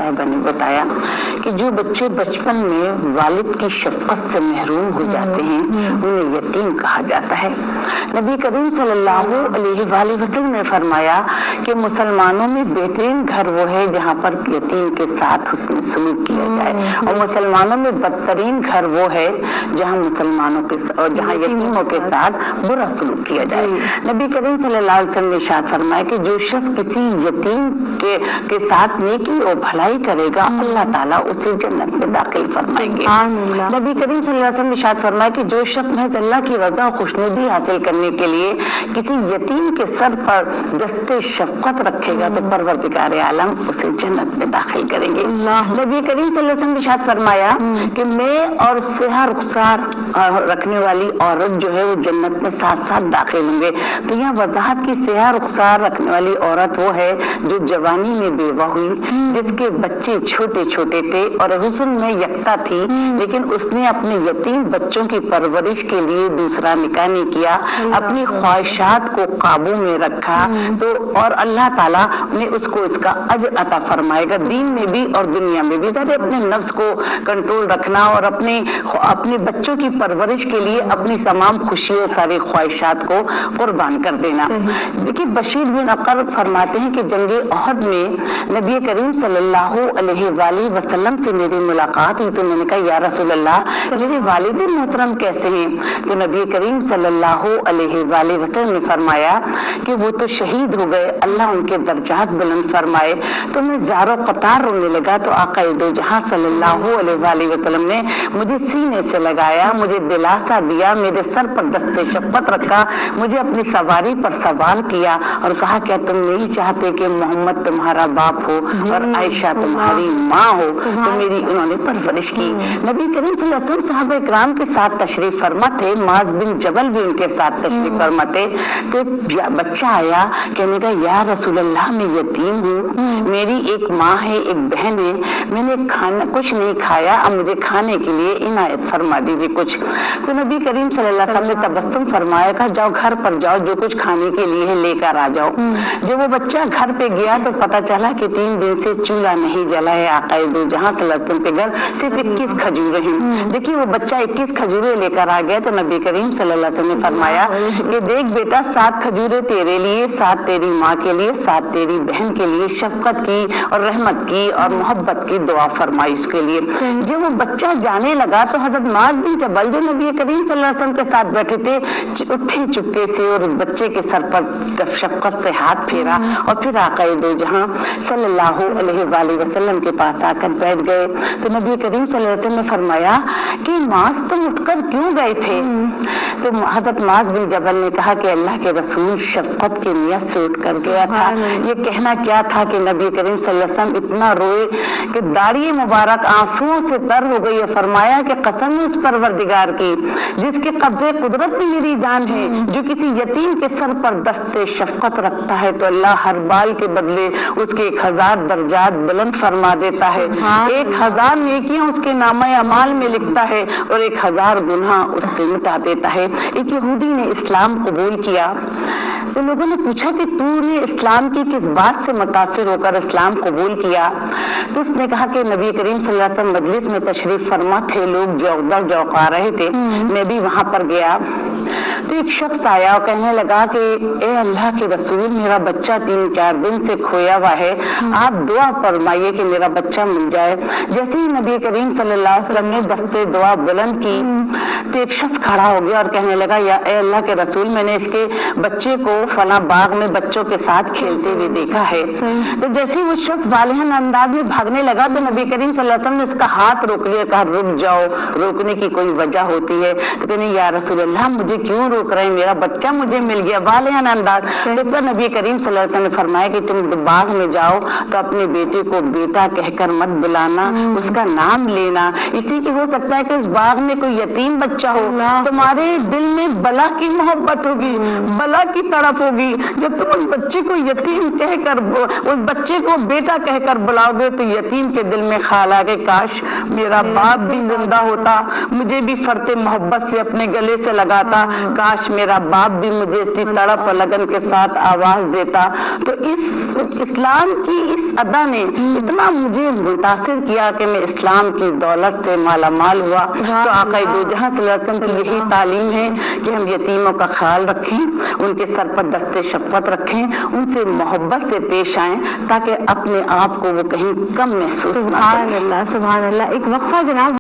साहिबा ने बताया कि जो बच्चे बचपन में वालिद की शफकत से महरूम हो जाते हैं उन्हें यतीम कहा जाता है। नबी करीम सल्लल्लाहु अलैहि वसल्लम ने फरमाया कि मुसलमानों में बेहतरीन घर वो है जहाँ पर यतीम के साथ हुस्न सलूक किया जाए, और मुसलमानों में बदतरीन घर वो है जहाँ मुसलमानों के और जहाँ यतीमों के साथ बुरा सलूक किया जाए। नबी करीम सल्लल्लाहु अलैहि वसल्लम ने इरशाद फरमाया कि जो शख्स किसी यतीम के साथ नेकी और भलाई करेगा अल्लाह ताला उसे जन्नत में दाखिल फरमाएंगे। नबी करीम सल्लल्लाहु अलैहि वसल्लम ने इरशाद फरमाया कि जो शख्स महज अल्लाह की रज़ा और खुशनुदी हासिल करने के लिए किसी यतीम के सर पर दस्ते शफकत रखेगा तो परवरदिगार आलम उसे जन्नत में दाखिल करेंगे। नबी करीम सल्लल्लाहु अलैहि वसल्लम ने इरशाद फरमाया कि मैं और सेहा रुखसार रखने वाली औरत जो है वो जन्नत में साथ साथ दाखिल होंगे। तो यहाँ वजाहत की सेहा रुखसार रखने वाली औरत वो है जो जवानी में बेवा हुई, जिसके बच्चे छोटे छोटे थे और हुस्न में यकता थी, लेकिन उसने अपने यतीम बच्चों की परवरिश के लिए दूसरा निकाह नहीं किया, अपनी ख्वाहिशात को काबू में रखा तो और अल्लाह ताला ने उसको इसका अजर अता फरमाएगा, दीन में भी और दुनिया में भी। ज़रा अपने नफ्स को कंट्रोल रखना और अपने बच्चों की परवरिश के लिए अपनी तमाम खुशियों सारी ख्वाहिशात को कुर्बान कर देना। देखिए बशीर बिन अकर फरमाते हैं कि जंगे ओहद में नबी करीम सल्लल्लाहु अलैहि वसल्लम से मेरी मुलाकात हुई तो मैंने कहा या रसूल अल्लाह मेरे वालिद मोहतरम कैसे हैं? तो नबी करीम सल्लल्लाहु अलैहि वसल्लम ने फरमाया कि वो तो शहीद हो गए, अल्लाह उनके दर्जात बुलंद फरमाए। तो मैं ज़ारो कतार रोने लगा तो आका दो जहां सल्लल्लाहु अलैहि वसल्लम ने मुझे सीने से लगाया, मुझे दिलासा दिया, मेरे सर पर दस्ते शफ़क़त रखा, मुझे अपनी सवारी पर सवार किया और कहा क्या तुम नहीं चाहते कि मोहम्मद तुम्हारा बाप हो और आयशा तुम्हारी माँ हो? तो मेरी उन्होंने परवरिश की। नबी करीम सल्लल्लाहु अलैहि वसल्लम सहाबा इकराम के साथ तशरीफ फरमा थे, माज बिन जबल भी उनके साथ तशरीफ फरमा थे। तो बच्चा आया, कहने का या रसूल अल्लाह मैं यतीम हूँ, मेरी एक माँ है एक बहन है, मैंने खाना कुछ नहीं खाया, अब मुझे खाने के लिए इनायत फरमा दीजिए कुछ। तो नबी करीम सल्लल्लाहु अलैहि वसल्लम ने तबस्सुम फरमाया, कहा जाओ घर पर जाओ, जो कुछ खाने के लिए है लेकर आ जाओ। जब वो बच्चा घर पे गया तो पता चला कि 3 दिन से चूल्हा नहीं जला है आकाए दो जहां सल्लल्लाहु अलैहि वसल्लम के घर, सिर्फ 21 खजूरें हैं। देखिए वो बच्चा 21 खजूरें लेकर आ गया तो नबी करीम सल्लल्लाहु अलैहि वसल्लम ने फरमाया कि देख बेटा 7 खजूरें तेरे लिए, 7 तेरी माँ के लिए, 7 तेरी बहन के लिए, शफकत की और रहमत की और मोहब्बत की दुआ फरमाई उसके लिए। जब वो बच्चा जाने लगा तो हजरत माज बिन जबल जो नबी करीम सल्लल्लाहु अलैहि वसल्लम के साथ बैठे थे उठे चुपके से और बच्चे के सर पर शफकत से हाथ फेरा और फिर आकाए दो जहां सल्लल्लाहु अलैहि वसल्लम के पास आकर बैठ गए। तो नबी करीम सल्लल्लाहु अलैहि वसल्लम ने फरमाया कि माज तुम उठकर क्यों गए थे? तो हजरत माज बिन जबल ने कहा कि अल्लाह के रसूल शफकत की नियत से उठ कर गया था। ये कहना क्या था कि नबी करीम सल्लल्लाहु अलैहि वसल्लम इतना रोए कि दाढ़ी मुबारक आंसुओं से तर हो गई। फरमाया कि कसम उस परवरदिगार की जिसके कब्जे कुदरत में मेरी जान है, जो किसी यतीम के सर पर दस्ते शफकत रखता है तो अल्लाह हर बाल के बदले उसके 1000 दर्जात बुलंद फरमा देता है, 1000 नेकियां उसके नामे अमाल में लिखता है और 1000 गुनाह उससे मिटा देता है। एक यहूदी ने इस्लाम कबूल किया तो लोगों ने पूछा कि तूने इस्लाम की किस बात से मुतासिर होकर इस्लाम कबूल किया? तो उसने कहा कि नबी करीम सल्लल्लाहु अलैहि वसल्लम मजलिस में तशरीफ फरमा थे, लोग जौकदर जौका रहे थे, मैं भी वहां पर गया तो एक शख्स आया और कहने लगा कि ए अल्लाह के रसूल मेरा बच्चा 3-4 दिन से खोया हुआ है, आप दुआ फरमाइए कि मेरा बच्चा मिल जाए। जैसे ही नबी करीम सल्लल्लाहु अलैहि वसल्लम ने दस्ते दुआ बुलंद की तो एक शख्स खड़ा हो गया और कहने लगा या ए अल्लाह के रसूल मैंने इसके बच्चे को फला बाग में बच्चों के साथ खेलते हुए देखा है। तो जैसे ही वो शख्स वालिहान अंदाज में भागने लगा तो नबी करीम सल्लल्लाहु अलैहि वसल्लम ने उसका हाथ रोक लिया, कहा रुक जाओ, रोकने की कोई वजह होती है? तो कहने या रसूल अल्लाह मुझे क्यों रोक रहे हैं, मेरा बच्चा मुझे मिल गया वालिहान अंदाज। तो नबी करीम सल्लल्लाहु अलैहि वसल्लम ने फरमाया कि तुम बाग में जाओ तो अपने बेटे को बेटा कहकर मत बुलाना, उसका नाम लेना, इसी की हो सकता है कि उस बाग में कोई यतीम बच्चा हो, तुम्हारे दिल में बला की मोहब्बत होगी, बला की तड़प मुलाकात होगी। जब तुम उस बच्चे को यतीम कहकर, उस बच्चे को बेटा कहकर बुलाओगे तो यतीम के दिल में ख्याल आगे काश मेरा बाप भी जिंदा होता, मुझे भी फरते मोहब्बत से अपने गले से लगाता, काश मेरा बाप भी मुझे इतनी तड़प और लगन के साथ आवाज देता। तो इस इस्लाम की इस अदा ने इतना मुझे मुतासिर किया कि मैं इस्लाम की दौलत से माला माल हुआ। तो आक़ाए दो जहां सल्लल्लाहु अलैहि वसल्लम की यही तालीम है कि हम यतीमों का ख्याल रखें, उनके सर पर दस्ते शफ़क़त रखें, उनसे मोहब्बत से पेश आएं ताकि अपने आप को वो कहीं कम महसूस ना करें। सुभान अल्लाह, सुभान अल्लाह। एक वक्फा जनाब।